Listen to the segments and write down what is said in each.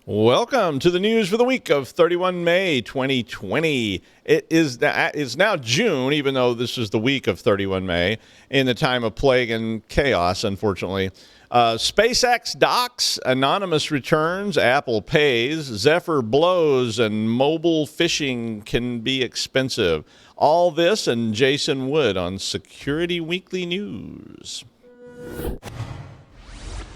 Welcome to the news for the week of 31 May 2020. It's now June, even though this is the week of 31 May, in the time of plague and chaos, unfortunately. SpaceX docks, Anonymous returns, Apple pays, Zephyr blows, and mobile phishing can be expensive. All this and Jason Wood on Security Weekly News.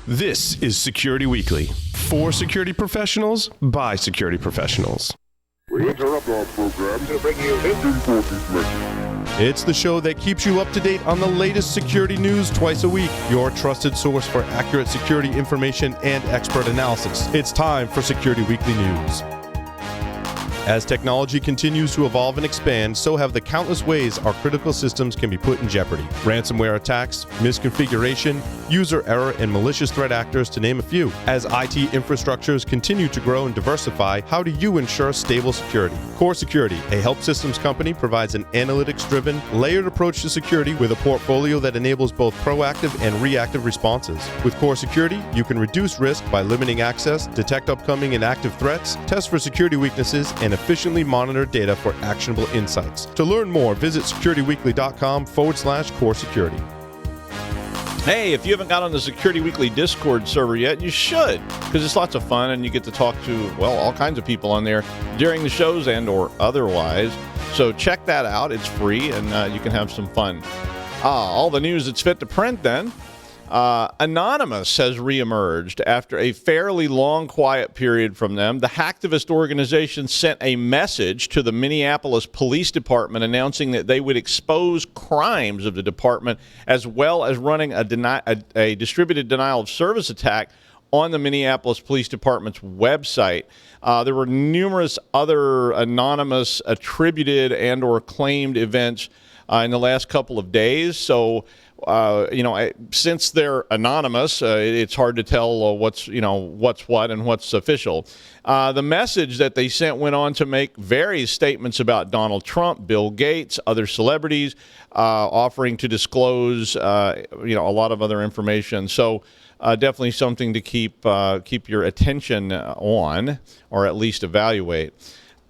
This is Security Weekly, for security professionals, by security professionals. We interrupt our program to bring you this important message. It's the show that keeps you up to date on the latest security news twice a week, your trusted source for accurate security information and expert analysis. It's time for Security Weekly News. As technology continues to evolve and expand, so have the countless ways our critical systems can be put in jeopardy. Ransomware attacks, misconfiguration, user error, and malicious threat actors, to name a few. As IT infrastructures continue to grow and diversify, how do you ensure stable security? Core Security, a HelpSystems company, provides an analytics-driven, layered approach to security with a portfolio that enables both proactive and reactive responses. With Core Security, you can reduce risk by limiting access, detect upcoming and active threats, test for security weaknesses, and efficiently monitor data for actionable insights. To learn more, visit securityweekly.com/core security. Hey, if you haven't got on the Security Weekly Discord server yet, you should, because it's lots of fun and you get to talk to, well, all kinds of people on there during the shows and or otherwise. So check that out. It's free and you can have some fun. All the news that's fit to print then. Anonymous has reemerged after a fairly long quiet period from them. The hacktivist organization sent a message to the Minneapolis Police Department announcing that they would expose crimes of the department, as well as running a distributed denial of service attack on the Minneapolis Police Department's website. There were numerous other anonymous attributed and or claimed events in the last couple of days. So since they're anonymous, it's hard to tell what's what and what's official. The message that they sent went on to make various statements about Donald Trump, Bill Gates, other celebrities, offering to disclose, a lot of other information. So definitely something to keep your attention on, or at least evaluate.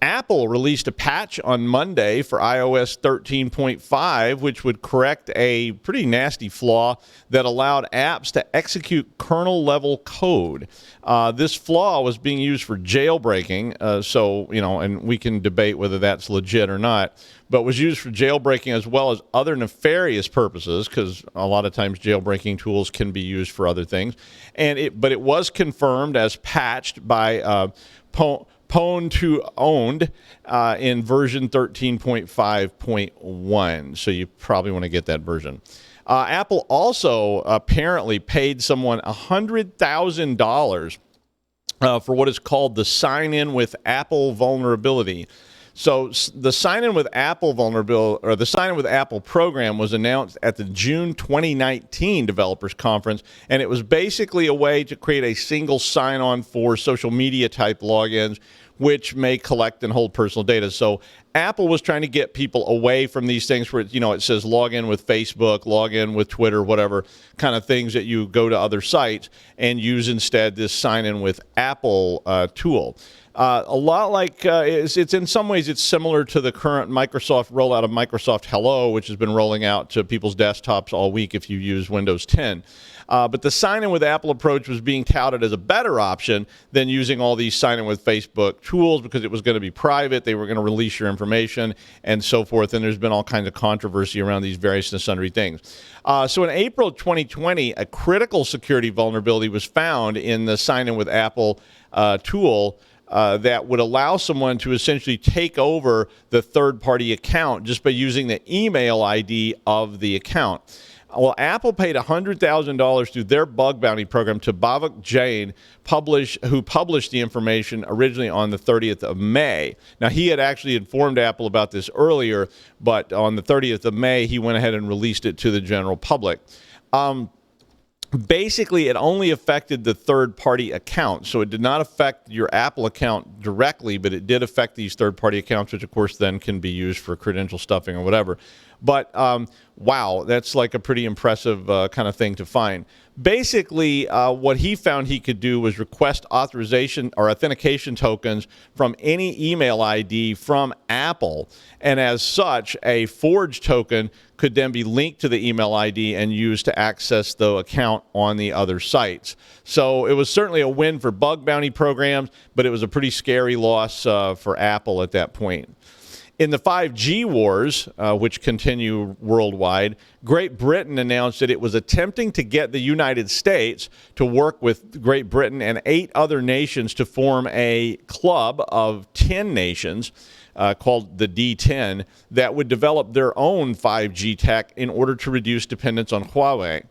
Apple released a patch on Monday for iOS 13.5, which would correct a pretty nasty flaw that allowed apps to execute kernel-level code. This flaw was being used for jailbreaking, and we can debate whether that's legit or not, but was used for jailbreaking as well as other nefarious purposes, because a lot of times jailbreaking tools can be used for other things. But it was confirmed as patched by Pwn to owned in version 13.5.1. So you probably want to get that version. Apple also apparently paid someone $100,000 for what is called the sign-in with Apple vulnerability. So the sign-in with Apple vulnerability, or the sign-in with Apple program, was announced at the June 2019 Developers Conference, and it was basically a way to create a single sign-on for social media type logins, which may collect and hold personal data. So Apple was trying to get people away from these things where, it says log in with Facebook, log in with Twitter, whatever kind of things that you go to other sites, and use instead this sign-in with Apple tool. A lot like, it's in some ways, it's similar to the current Microsoft rollout of Microsoft Hello, which has been rolling out to people's desktops all week if you use Windows 10. But the sign-in with Apple approach was being touted as a better option than using all these sign-in with Facebook tools, because it was going to be private, they were going to release your information, and so forth. And there's been all kinds of controversy around these various and sundry things. So in April 2020, a critical security vulnerability was found in the sign-in with Apple tool that would allow someone to essentially take over the third-party account just by using the email ID of the account. Well, Apple paid $100,000 through their bug bounty program to Bhavik Jain, who published the information originally on the 30th of May. Now, he had actually informed Apple about this earlier, but on the 30th of May, he went ahead and released it to the general public. Basically, it only affected the third-party account, so it did not affect your Apple account directly, but it did affect these third-party accounts, which, of course, then can be used for credential stuffing or whatever. But wow, that's like a pretty impressive kind of thing to find. Basically, what he found he could do was request authorization or authentication tokens from any email ID from Apple. And as such, a forged token could then be linked to the email ID and used to access the account on the other sites. So it was certainly a win for bug bounty programs, but it was a pretty scary loss for Apple at that point. In the 5G wars, which continue worldwide, Great Britain announced that it was attempting to get the United States to work with Great Britain and 8 other nations to form a club of 10 nations called the D10 that would develop their own 5G tech in order to reduce dependence on Huawei.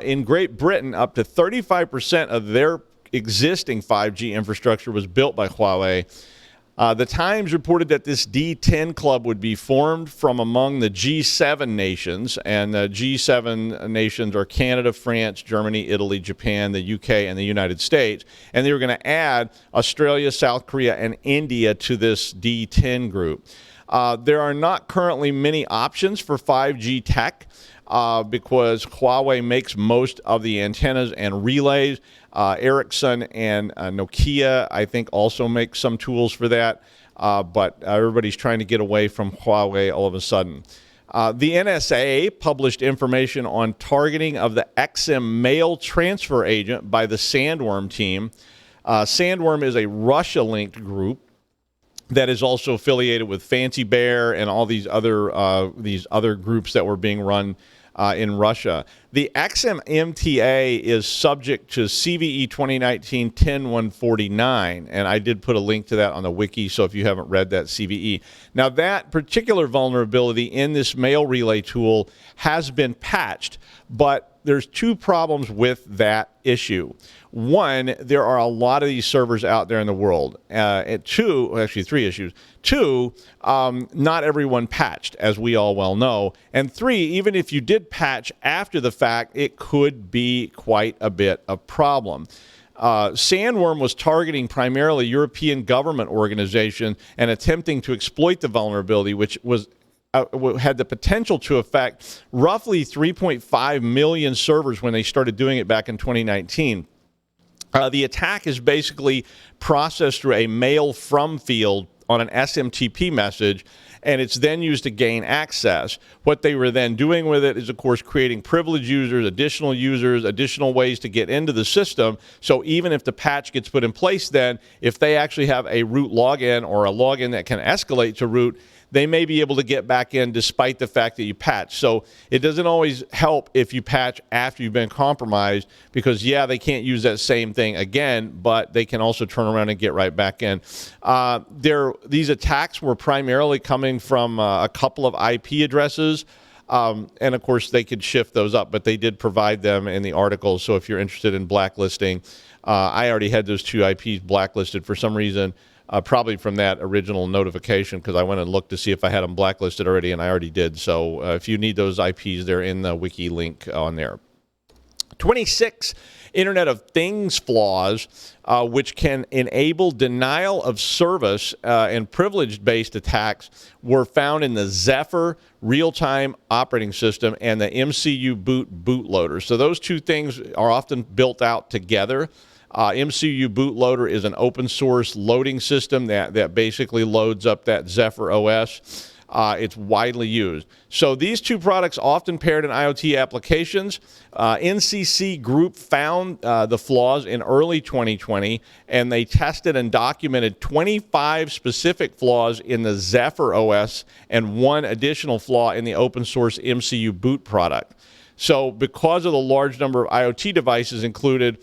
In Great Britain, up to 35% of their existing 5G infrastructure was built by Huawei. The Times reported that this D10 club would be formed from among the G7 nations, and the G7 nations are Canada, France, Germany, Italy, Japan, the UK, and the United States. And they were going to add Australia, South Korea, and India to this D10 group. There are not currently many options for 5G tech because Huawei makes most of the antennas and relays. Ericsson and Nokia, I think, also make some tools for that, but everybody's trying to get away from Huawei all of a sudden. The NSA published information on targeting of the XM mail transfer agent by the Sandworm team. Sandworm is a Russia-linked group that is also affiliated with Fancy Bear and all these other groups that were being run in Russia. The XM MTA is subject to CVE 2019-10-149, and I did put a link to that on the wiki, so if you haven't read that CVE. Now, that particular vulnerability in this mail relay tool has been patched, but there's 2 problems with that issue. One, there are a lot of these servers out there in the world. And 2, actually 3 issues. 2, not everyone patched, as we all well know. And 3, even if you did patch after the fact, it could be quite a bit of problem. Sandworm was targeting primarily European government organizations and attempting to exploit the vulnerability, which was had the potential to affect roughly 3.5 million servers when they started doing it back in 2019. The attack is basically processed through a mail from field on an SMTP message, and it's then used to gain access. What they were then doing with it is, of course, creating privileged users, additional ways to get into the system. So even if the patch gets put in place, then if they actually have a root login or a login that can escalate to root, they may be able to get back in despite the fact that you patch. So it doesn't always help if you patch after you've been compromised because, yeah, they can't use that same thing again, but they can also turn around and get right back in. These attacks were primarily coming from a couple of IP addresses. And, of course, they could shift those up, but they did provide them in the article. So if you're interested in blacklisting, I already had those 2 IPs blacklisted for some reason. Probably from that original notification because I went and looked to see if I had them blacklisted already, and I already did. So if you need those IPs, they're in the wiki link on there. 26 Internet of Things flaws, which can enable denial of service and privilege-based attacks, were found in the Zephyr real-time operating system and the MCU bootloader. So those 2 things are often built out together. MCU bootloader is an open source loading system that basically loads up that Zephyr OS. It's widely used. So these 2 products often paired in IoT applications. NCC Group found the flaws in early 2020, and they tested and documented 25 specific flaws in the Zephyr OS and 1 additional flaw in the open source MCU boot product. So because of the large number of IoT devices included,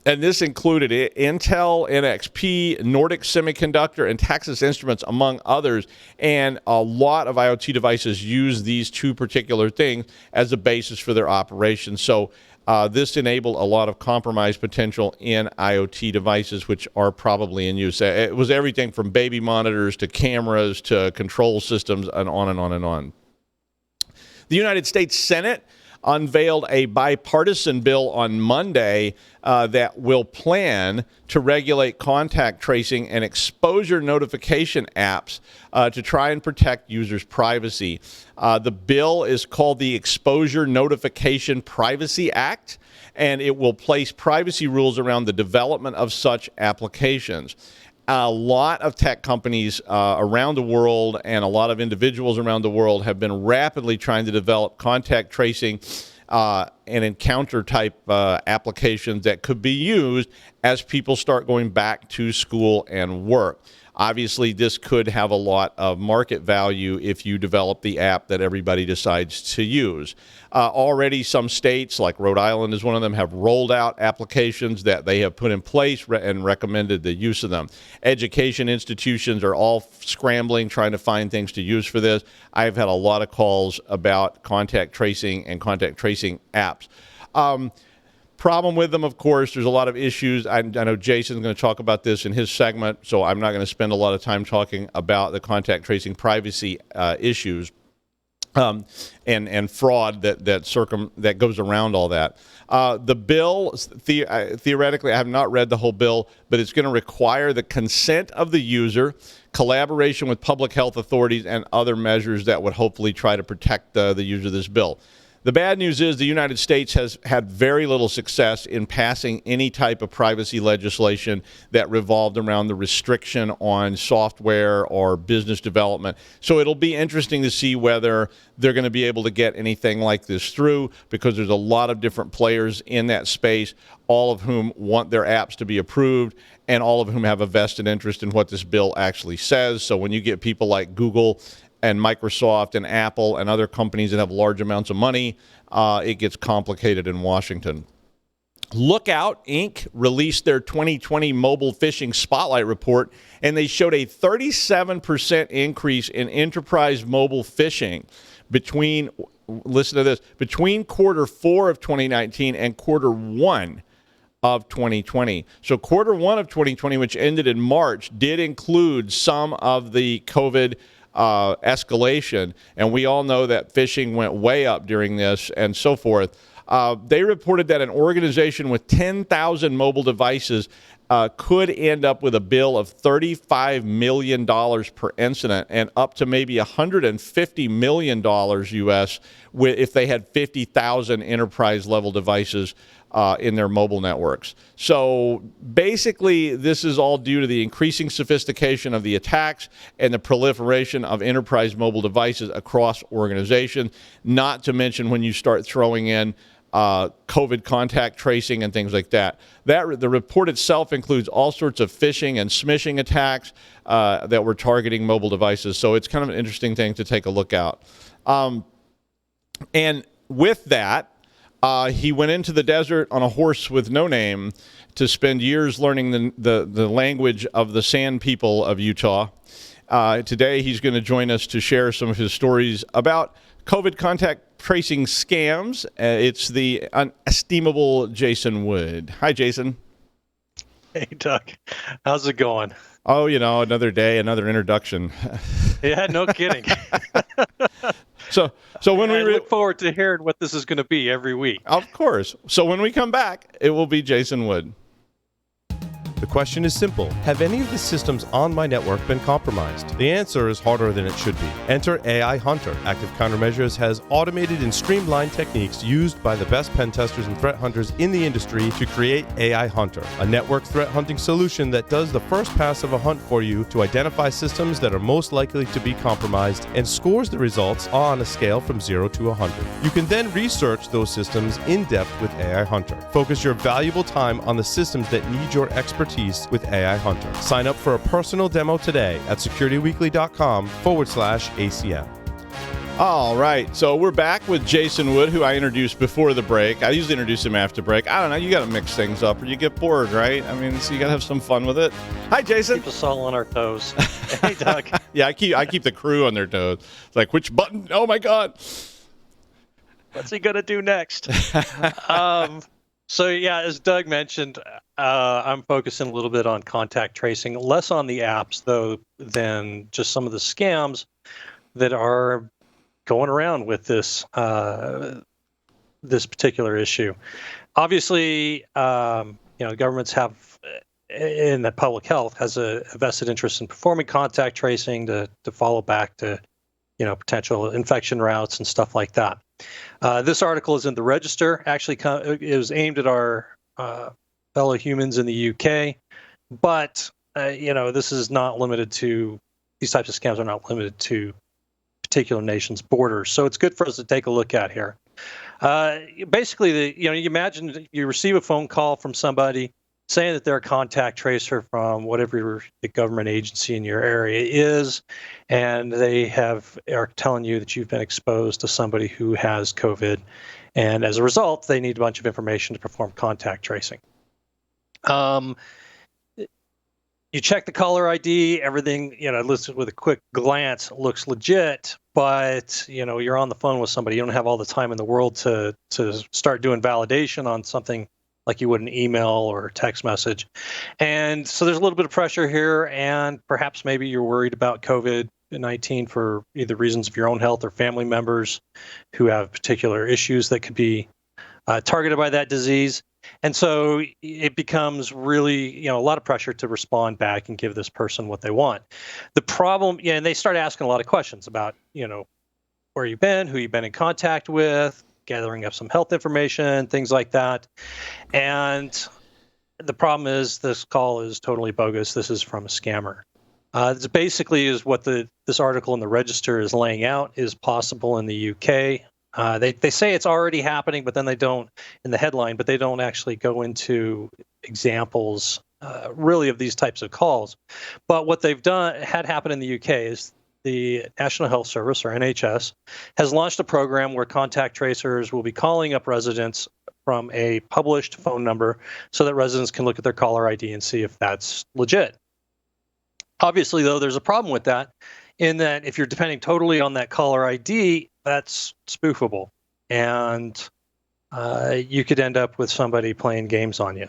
and this included Intel, NXP, Nordic Semiconductor, and Texas Instruments, among others. And a lot of IoT devices use these 2 particular things as a basis for their operation. So this enabled a lot of compromise potential in IoT devices, which are probably in use. It was everything from baby monitors to cameras to control systems and on and on and on. The United States Senate unveiled a bipartisan bill on Monday that will plan to regulate contact tracing and exposure notification apps to try and protect users' privacy. The bill is called the Exposure Notification Privacy Act, and it will place privacy rules around the development of such applications. A lot of tech companies around the world and a lot of individuals around the world have been rapidly trying to develop contact tracing and encounter type applications that could be used as people start going back to school and work. Obviously, this could have a lot of market value if you develop the app that everybody decides to use. Already some states, like Rhode Island is one of them, have rolled out applications that they have put in place and recommended the use of them. Education institutions are all scrambling, trying to find things to use for this. I've had a lot of calls about contact tracing and contact tracing apps. Problem with them, of course, there's a lot of issues. I know Jason's going to talk about this in his segment, so I'm not going to spend a lot of time talking about the contact tracing privacy issues and fraud that goes around all that. The bill, theoretically, I have not read the whole bill, but it's going to require the consent of the user, collaboration with public health authorities, and other measures that would hopefully try to protect the user of this bill. The bad news is the United States has had very little success in passing any type of privacy legislation that revolved around the restriction on software or business development. So it'll be interesting to see whether they're going to be able to get anything like this through, because there's a lot of different players in that space, all of whom want their apps to be approved and all of whom have a vested interest in what this bill actually says. So when you get people like Google and Microsoft and Apple and other companies that have large amounts of money, it gets complicated in Washington. Lookout Inc. released their 2020 Mobile Phishing Spotlight Report, and they showed a 37% increase in enterprise mobile phishing between, listen to this, between quarter 4 of 2019 and quarter 1 of 2020. So quarter 1 of 2020, which ended in March, did include some of the COVID escalation, and we all know that phishing went way up during this and so forth. They reported that an organization with 10,000 mobile devices could end up with a bill of $35 million per incident and up to maybe $150 million US if they had 50,000 enterprise-level devices in their mobile networks. So basically, this is all due to the increasing sophistication of the attacks and the proliferation of enterprise mobile devices across organizations, not to mention when you start throwing in COVID contact tracing and things like that. The report itself includes all sorts of phishing and smishing attacks that were targeting mobile devices. So it's kind of an interesting thing to take a look at. And with that, he went into the desert on a horse with no name to spend years learning the language of the Sand people of Utah. Today, he's going to join us to share some of his stories about COVID contact tracing scams. It's the unestimable Jason Wood. Hi, Jason. Hey, Doug. How's it going? Oh, another day, another introduction. Yeah, no kidding. So when we look forward to hearing what this is going to be every week. Of course. So when we come back, it will be Jason Wood. The question is simple. Have any of the systems on my network been compromised? The answer is harder than it should be. Enter AI Hunter. Active Countermeasures has automated and streamlined techniques used by the best pen testers and threat hunters in the industry to create AI Hunter, a network threat hunting solution that does the first pass of a hunt for you to identify systems that are most likely to be compromised and scores the results on a scale from 0 to 100. You can then research those systems in depth with AI Hunter. Focus your valuable time on the systems that need your expertise with AI Hunter. Sign up for a personal demo today at securityweekly.com/ACM. All right, so we're back with Jason Wood, who I introduced before the break. I usually introduce him after break. I don't know, you got to mix things up or you get bored, right? I mean, so you got to have some fun with it. Hi, Jason. Keep us all on our toes. Hey, Doug. Yeah, I keep the crew on their toes. It's like, which button? Oh, my God. What's he going to do next? So, yeah, as Doug mentioned, I'm focusing a little bit on contact tracing, less on the apps, though, than just some of the scams that are going around with this this particular issue. Obviously, governments have, in the public health, has a vested interest in performing contact tracing to follow back to, potential infection routes and stuff like that. This article is in the Register. Actually, it was aimed at our fellow humans in the UK, but this is not limited to, these types of scams are not limited to particular nations' borders. So it's good for us to take a look at here. Basically, you imagine you receive a phone call from somebody saying that they're a contact tracer from whatever the government agency in your area is, and they are telling you that you've been exposed to somebody who has COVID, and as a result, they need a bunch of information to perform contact tracing. You check the caller ID, everything, listed with a quick glance looks legit, but, you're on the phone with somebody. You don't have all the time in the world to start doing validation on something like you would an email or text message. And so there's a little bit of pressure here, and perhaps maybe you're worried about COVID-19 for either reasons of your own health or family members who have particular issues that could be targeted by that disease. And so it becomes really, a lot of pressure to respond back and give this person what they want. The problem, and they start asking a lot of questions about, where you've been, who you've been in contact with, gathering up some health information, things like that. And the problem is this call is totally bogus. This is from a scammer. This basically is what this article in the Register is laying out is possible in the UK. They say it's already happening, but then they don't, in the headline, but they don't actually go into examples really of these types of calls. But what they've had happen in the UK is the National Health Service, or NHS, has launched a program where contact tracers will be calling up residents from a published phone number so that residents can look at their caller ID and see if that's legit. Obviously, though, there's a problem with that in that if you're depending totally on that caller ID, that's spoofable, and you could end up with somebody playing games on you.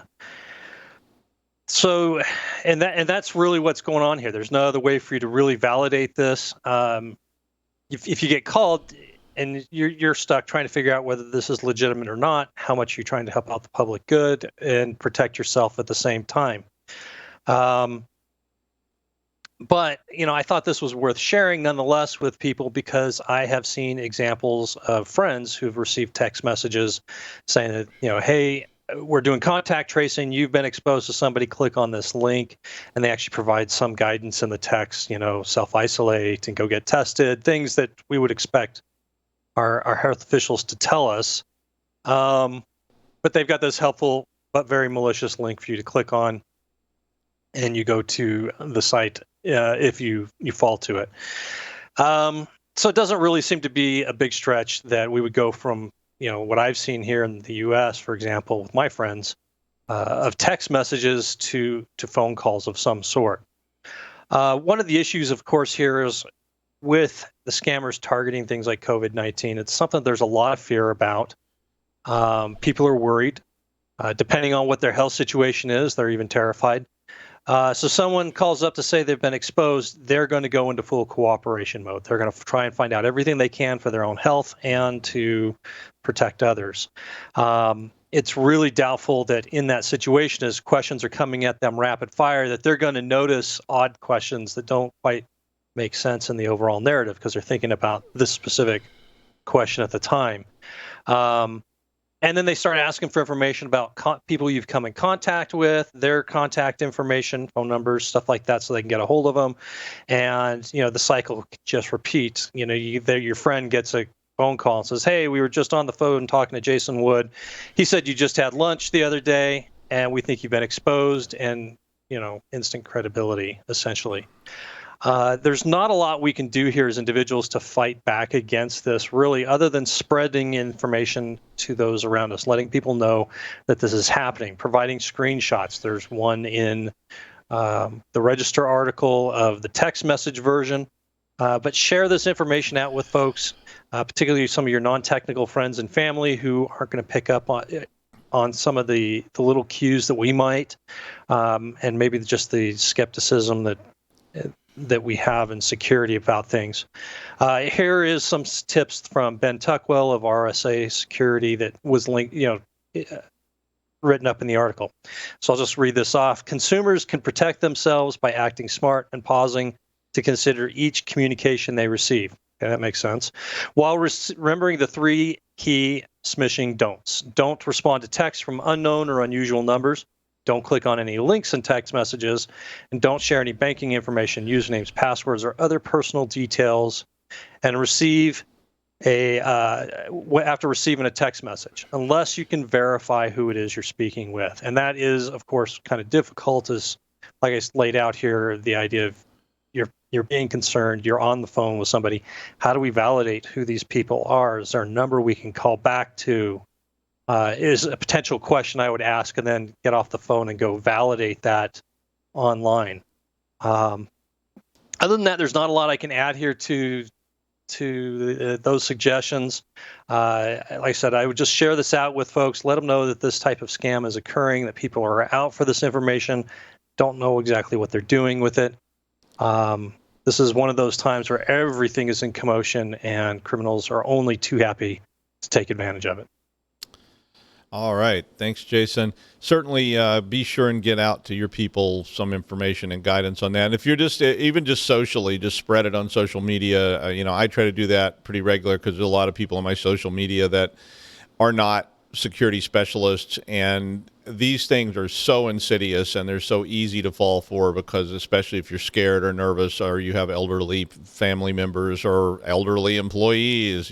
So, and that's really what's going on here. There's no other way for you to really validate this. If you get called and you're stuck trying to figure out whether this is legitimate or not, how much you're trying to help out the public good and protect yourself at the same time. But, I thought this was worth sharing nonetheless with people because I have seen examples of friends who've received text messages saying that, hey, we're doing contact tracing. You've been exposed to somebody. Click on this link. And they actually provide some guidance in the text, self-isolate and go get tested, things that we would expect our health officials to tell us. But they've got this helpful but very malicious link for you to click on. And you go to the site if you fall to it. So it doesn't really seem to be a big stretch that we would go from, what I've seen here in the U.S., for example, with my friends, of text messages to phone calls of some sort. One of the issues, of course, here is with the scammers targeting things like COVID-19. It's something there's a lot of fear about. People are worried. Depending on what their health situation is, they're even terrified. So someone calls up to say they've been exposed, they're going to go into full cooperation mode. They're going to try and find out everything they can for their own health and to protect others. It's really doubtful that in that situation, as questions are coming at them rapid fire, that they're going to notice odd questions that don't quite make sense in the overall narrative because they're thinking about this specific question at the time. And then they start asking for information about people you've come in contact with, their contact information, phone numbers, stuff like that, so they can get a hold of them. And, the cycle just repeats. Your friend gets a phone call and says, hey, we were just on the phone talking to Jason Wood. He said you just had lunch the other day, and we think you've been exposed, and, instant credibility, essentially. There's not a lot we can do here as individuals to fight back against this, really, other than spreading information to those around us, letting people know that this is happening, providing screenshots. There's one in the Register article of the text message version, but share this information out with folks, particularly some of your non-technical friends and family who aren't going to pick up on some of the little cues that we might, and maybe just the skepticism that that we have in security about things. Here is some tips from Ben Tuckwell of RSA Security that was linked, written up in the article. So I'll just read this off. Consumers can protect themselves by acting smart and pausing to consider each communication they receive. Okay, that makes sense. While remembering the 3 key smishing don'ts. Don't respond to texts from unknown or unusual numbers. Don't click on any links in text messages. And don't share any banking information, usernames, passwords, or other personal details. And after receiving a text message, unless you can verify who it is you're speaking with. And that is, of course, kind of difficult, as like I laid out here, the idea of you're being concerned, you're on the phone with somebody. How do we validate who these people are? Is there a number we can call back to? Is a potential question I would ask, and then get off the phone and go validate that online. Other than that, there's not a lot I can add here to those suggestions. Like I said, I would just share this out with folks, let them know that this type of scam is occurring, that people are out for this information, don't know exactly what they're doing with it. This is one of those times where everything is in commotion and criminals are only too happy to take advantage of it. All right. Thanks, Jason. Certainly be sure and get out to your people some information and guidance on that. And if you're just, even just socially, just spread it on social media. I try to do that pretty regular because there's a lot of people on my social media that are not security specialists. And these things are so insidious and they're so easy to fall for, because especially if you're scared or nervous or you have elderly family members or elderly employees,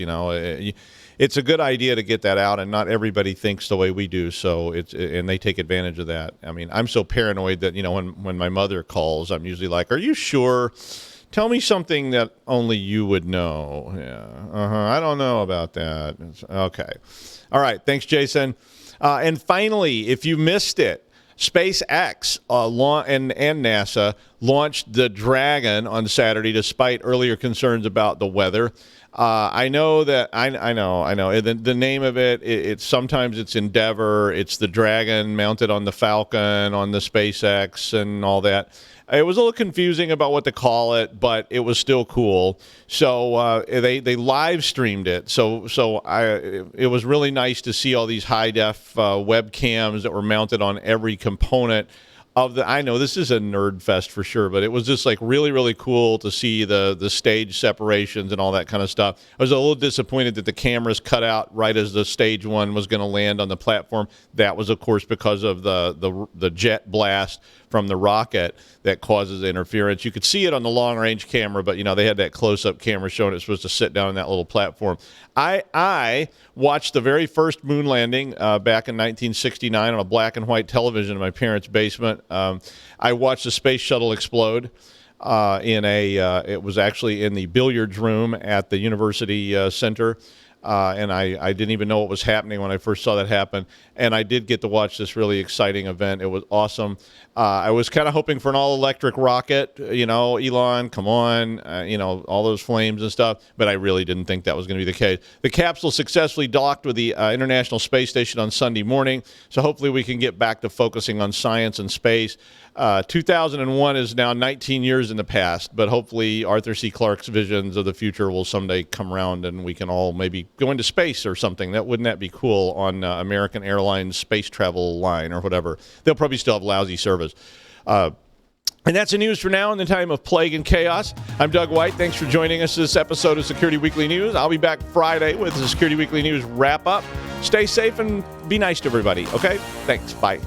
it's a good idea to get that out, and not everybody thinks the way we do. So and they take advantage of that. I mean, I'm so paranoid that, when my mother calls, I'm usually like, "Are you sure? Tell me something that only you would know." Yeah. I don't know about that. Okay. All right. Thanks, Jason. And finally, if you missed it, SpaceX and NASA launched the Dragon on Saturday, despite earlier concerns about the weather. I know. The name of it, sometimes it's Endeavor. It's the Dragon mounted on the Falcon, on the SpaceX and all that. It was a little confusing about what to call it, but it was still cool. So they live streamed it. So it was really nice to see all these high def webcams that were mounted on every component of the. I know this is a nerd fest for sure, but it was just like really, really cool to see the stage separations and all that kind of stuff. I was a little disappointed that the cameras cut out right as the stage one was going to land on the platform. That was, of course, because of the jet blast from the rocket that causes interference. You could see it on the long-range camera, but they had that close-up camera showing it's supposed to sit down on that little platform. I watched the very first moon landing back in 1969 on a black and white television in my parents' basement. I watched the space shuttle explode it was actually in the billiards room at the University Center. And I didn't even know what was happening when I first saw that happen. And I did get to watch this really exciting event. It was awesome. I was kind of hoping for an all-electric rocket, Elon, come on, all those flames and stuff. But I really didn't think that was going to be the case. The capsule successfully docked with the International Space Station on Sunday morning. So hopefully we can get back to focusing on science and space. 2001 is now 19 years in the past, but hopefully Arthur C. Clarke's visions of the future will someday come around and we can all maybe go into space or something. Wouldn't that be cool on American Airlines space travel line or whatever? They'll probably still have lousy service. And that's the news for now in the time of plague and chaos. I'm Doug White. Thanks for joining us this episode of Security Weekly News. I'll be back Friday with the Security Weekly News wrap-up. Stay safe and be nice to everybody, okay? Thanks. Bye.